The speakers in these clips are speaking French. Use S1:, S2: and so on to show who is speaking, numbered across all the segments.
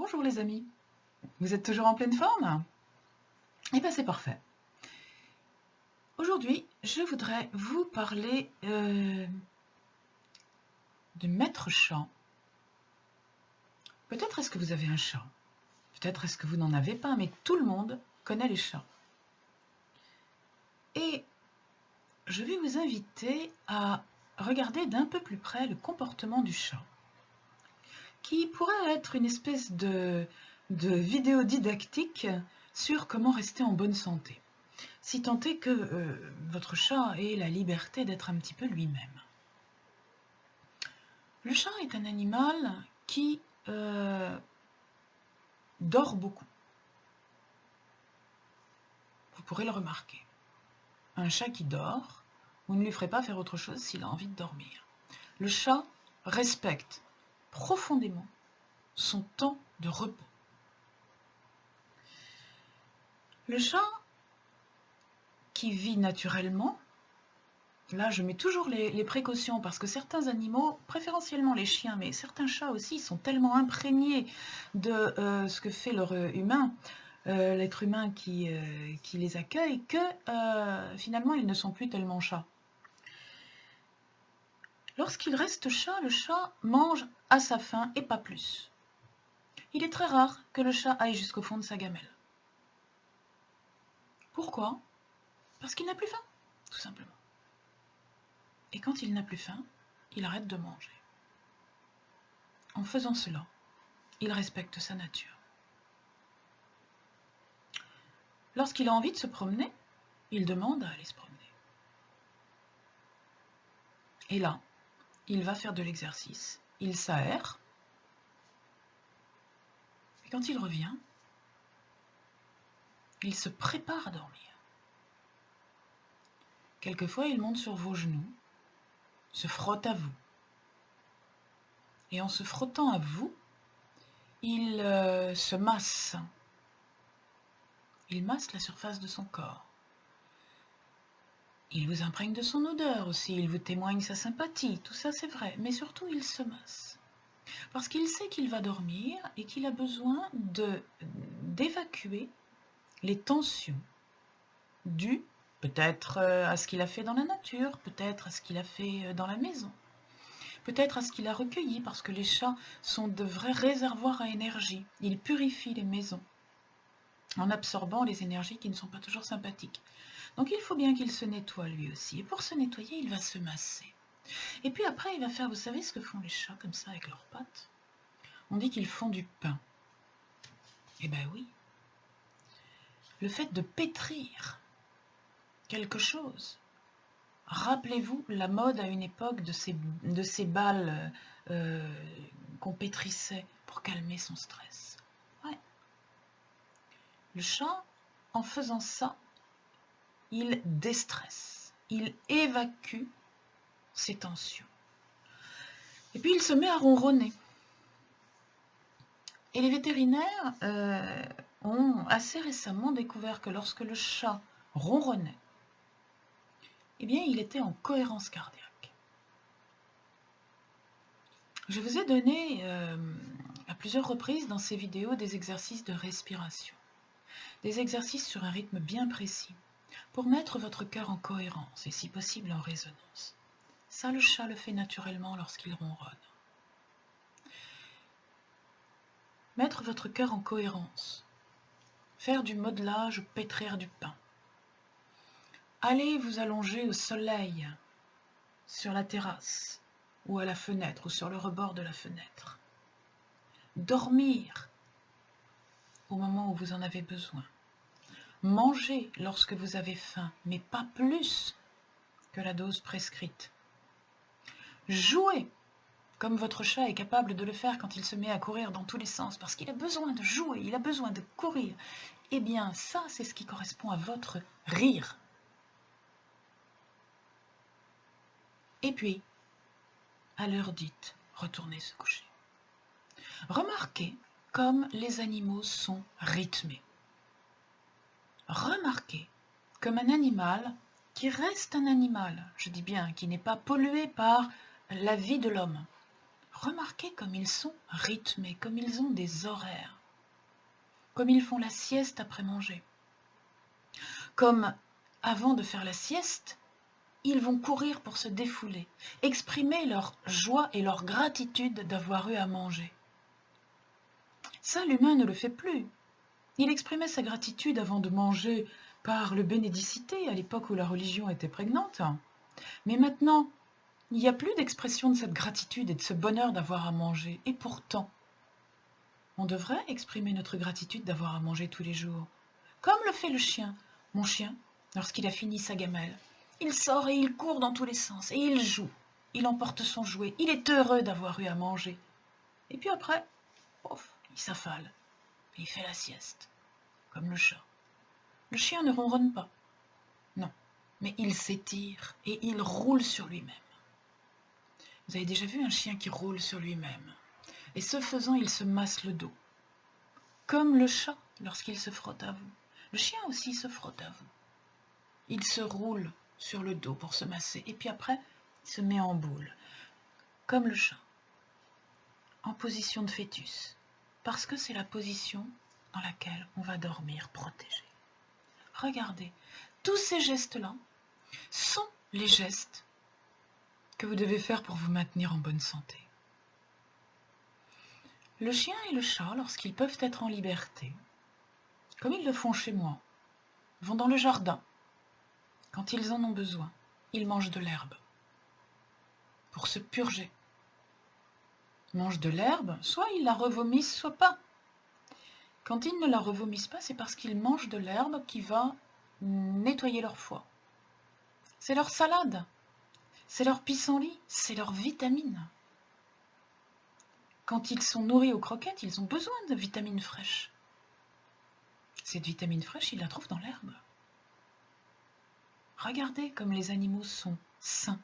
S1: Bonjour les amis, vous êtes toujours en pleine forme? Eh bien c'est parfait. Aujourd'hui, je voudrais vous parler de maître chat. Peut-être est-ce que vous avez un chat, peut-être est-ce que vous n'en avez pas, mais tout le monde connaît les chats. Et je vais vous inviter à regarder d'un peu plus près le comportement du chat, qui pourrait être une espèce de vidéo didactique sur comment rester en bonne santé. Si tant est que votre chat ait la liberté d'être un petit peu lui-même. Le chat est un animal qui dort beaucoup. Vous pourrez le remarquer. Un chat qui dort, vous ne lui ferez pas faire autre chose s'il a envie de dormir. Le chat respecte profondément son temps de repos. Le chat qui vit naturellement, là je mets toujours les précautions parce que certains animaux, préférentiellement les chiens, mais certains chats aussi sont tellement imprégnés de ce que fait leur humain, l'être humain qui les accueille, que finalement ils ne sont plus tellement chats. Lorsqu'il reste chat, le chat mange à sa faim et pas plus. Il est très rare que le chat aille jusqu'au fond de sa gamelle. Pourquoi? Parce qu'il n'a plus faim, tout simplement. Et quand il n'a plus faim, il arrête de manger. En faisant cela, il respecte sa nature. Lorsqu'il a envie de se promener, il demande à aller se promener. Et là, il va faire de l'exercice, il s'aère, et quand il revient, il se prépare à dormir. Quelquefois, il monte sur vos genoux, se frotte à vous. Et en se frottant à vous, il se masse. Il masse la surface de son corps. Il vous imprègne de son odeur aussi, il vous témoigne sa sympathie, tout ça c'est vrai, mais surtout il se masse. Parce qu'il sait qu'il va dormir et qu'il a besoin d'évacuer les tensions dues peut-être à ce qu'il a fait dans la nature, peut-être à ce qu'il a fait dans la maison, peut-être à ce qu'il a recueilli, parce que les chats sont de vrais réservoirs à énergie. Ils purifient les maisons en absorbant les énergies qui ne sont pas toujours sympathiques. Donc il faut bien qu'il se nettoie lui aussi. Et pour se nettoyer, il va se masser. Et puis après, il va faire, vous savez ce que font les chats comme ça avec leurs pattes? On dit qu'ils font du pain. Eh ben oui. Le fait de pétrir quelque chose. Rappelez-vous la mode à une époque de ces balles qu'on pétrissait pour calmer son stress. Ouais. Le chat, en faisant ça, il déstresse, il évacue ses tensions. Et puis il se met à ronronner. Et les vétérinaires ont assez récemment découvert que lorsque le chat ronronnait, eh bien il était en cohérence cardiaque. Je vous ai donné à plusieurs reprises dans ces vidéos des exercices de respiration, des exercices sur un rythme bien précis, pour mettre votre cœur en cohérence et si possible en résonance. Ça, le chat le fait naturellement lorsqu'il ronronne. Mettre votre cœur en cohérence, faire du modelage ou pétrir du pain. Allez vous allonger au soleil, sur la terrasse, ou à la fenêtre, ou sur le rebord de la fenêtre. Dormir au moment où vous en avez besoin. Manger lorsque vous avez faim, mais pas plus que la dose prescrite. Jouer, comme votre chat est capable de le faire quand il se met à courir dans tous les sens, parce qu'il a besoin de jouer, il a besoin de courir. Eh bien, ça, c'est ce qui correspond à votre rire. Et puis, à l'heure dite, retournez se coucher. Remarquez comme les animaux sont rythmés. Remarquez comme un animal qui reste un animal, je dis bien, qui n'est pas pollué par la vie de l'homme. Remarquez comme ils sont rythmés, comme ils ont des horaires, comme ils font la sieste après manger, comme avant de faire la sieste, ils vont courir pour se défouler, exprimer leur joie et leur gratitude d'avoir eu à manger. Ça, l'humain ne le fait plus. Il exprimait sa gratitude avant de manger par le bénédicité, à l'époque où la religion était prégnante. Mais maintenant, il n'y a plus d'expression de cette gratitude et de ce bonheur d'avoir à manger. Et pourtant, on devrait exprimer notre gratitude d'avoir à manger tous les jours. Comme le fait le chien. Mon chien, lorsqu'il a fini sa gamelle, il sort et il court dans tous les sens et il joue. Il emporte son jouet. Il est heureux d'avoir eu à manger. Et puis après, pouf, il s'affale et il fait la sieste, comme le chat. Le chien ne ronronne pas, non, mais il s'étire et il roule sur lui-même. Vous avez déjà vu un chien qui roule sur lui-même? Et ce faisant, il se masse le dos, comme le chat lorsqu'il se frotte à vous. Le chien aussi se frotte à vous. Il se roule sur le dos pour se masser, et puis après, il se met en boule, comme le chat, en position de fœtus, parce que c'est la position dans laquelle on va dormir protégé. Regardez, tous ces gestes-là sont les gestes que vous devez faire pour vous maintenir en bonne santé. Le chien et le chat, lorsqu'ils peuvent être en liberté, comme ils le font chez moi, vont dans le jardin. Quand ils en ont besoin, ils mangent de l'herbe pour se purger. Ils mangent de l'herbe, soit ils la revomissent, soit pas. Quand ils ne la revomissent pas, c'est parce qu'ils mangent de l'herbe qui va nettoyer leur foie. C'est leur salade, c'est leur pissenlit, c'est leur vitamine. Quand ils sont nourris aux croquettes, ils ont besoin de vitamines fraîches. Cette vitamine fraîche, ils la trouvent dans l'herbe. Regardez comme les animaux sont sains.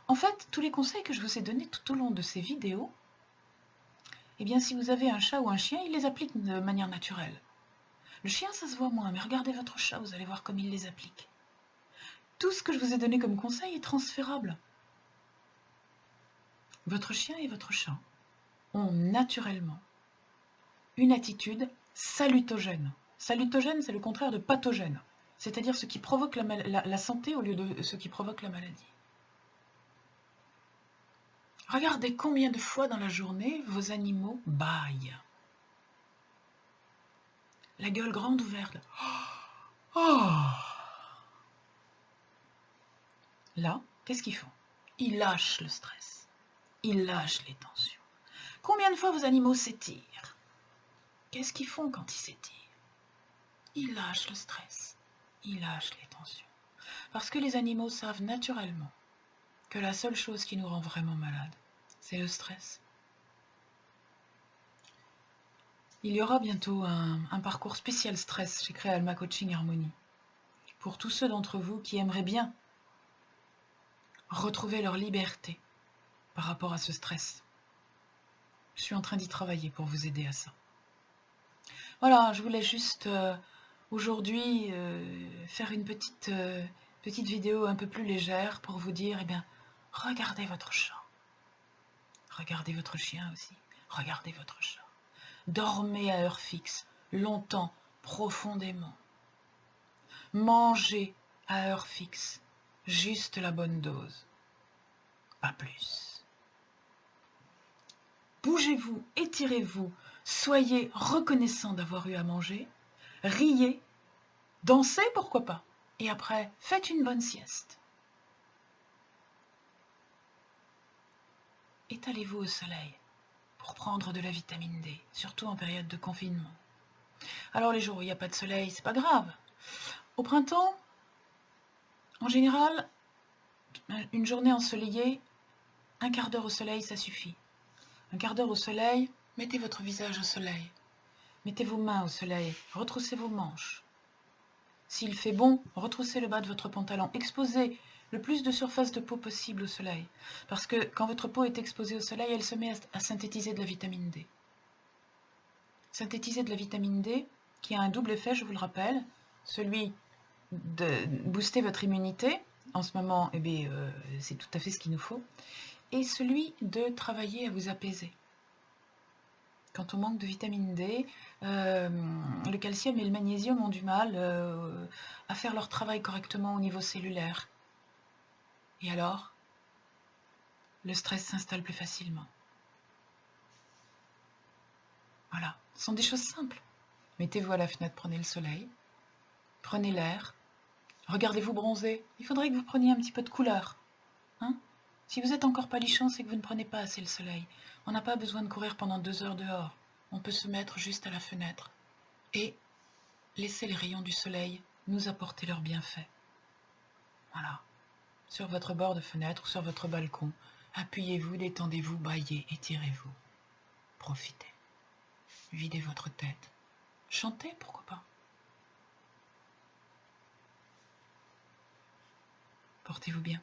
S1: En fait, tous les conseils que je vous ai donnés tout au long de ces vidéos, eh bien, si vous avez un chat ou un chien, il les applique de manière naturelle. Le chien, ça se voit moins, mais regardez votre chat, vous allez voir comme il les applique. Tout ce que je vous ai donné comme conseil est transférable. Votre chien et votre chat ont naturellement une attitude salutogène. Salutogène, c'est le contraire de pathogène, c'est-à-dire ce qui provoque la santé au lieu de ce qui provoque la maladie. Regardez combien de fois dans la journée vos animaux bâillent. La gueule grande ouverte. Oh. Là, qu'est-ce qu'ils font? Ils lâchent le stress. Ils lâchent les tensions. Combien de fois vos animaux s'étirent? Qu'est-ce qu'ils font quand ils s'étirent? Ils lâchent le stress. Ils lâchent les tensions. Parce que les animaux savent naturellement que la seule chose qui nous rend vraiment malades, c'est le stress. Il y aura bientôt un parcours spécial stress chez Créalma Coaching Harmonie. Pour tous ceux d'entre vous qui aimeraient bien retrouver leur liberté par rapport à ce stress. Je suis en train d'y travailler pour vous aider à ça. Voilà, je voulais juste aujourd'hui faire une petite vidéo un peu plus légère pour vous dire, eh bien, regardez votre chat. Regardez votre chien aussi. Regardez votre chat. Dormez à heure fixe, longtemps, profondément. Mangez à heure fixe, juste la bonne dose, pas plus. Bougez-vous, étirez-vous, soyez reconnaissant d'avoir eu à manger, riez, dansez pourquoi pas, et après, faites une bonne sieste. Étalez-vous au soleil pour prendre de la vitamine D, surtout en période de confinement. Alors les jours où il n'y a pas de soleil, c'est pas grave. Au printemps, en général, une journée ensoleillée, un quart d'heure au soleil, ça suffit. Un quart d'heure au soleil, mettez votre visage au soleil. Mettez vos mains au soleil, retroussez vos manches. S'il fait bon, retroussez le bas de votre pantalon. Exposez le plus de surface de peau possible au soleil. Parce que quand votre peau est exposée au soleil, elle se met à synthétiser de la vitamine D. Synthétiser de la vitamine D, qui a un double effet, je vous le rappelle, celui de booster votre immunité. En ce moment, c'est tout à fait ce qu'il nous faut. est celui de travailler à vous apaiser. Quand on manque de vitamine D, le calcium et le magnésium ont du mal à faire leur travail correctement au niveau cellulaire. Et alors, le stress s'installe plus facilement. Voilà, ce sont des choses simples. Mettez-vous à la fenêtre, prenez le soleil, prenez l'air, regardez-vous bronzer. Il faudrait que vous preniez un petit peu de couleur. Hein? Si vous êtes encore palichon, c'est que vous ne prenez pas assez le soleil. On n'a pas besoin de courir pendant 2 heures dehors. On peut se mettre juste à la fenêtre et laisser les rayons du soleil nous apporter leurs bienfaits. Voilà. Sur votre bord de fenêtre ou sur votre balcon, appuyez-vous, détendez-vous, baillez, étirez-vous. Profitez. Videz votre tête. Chantez, pourquoi pas. Portez-vous bien.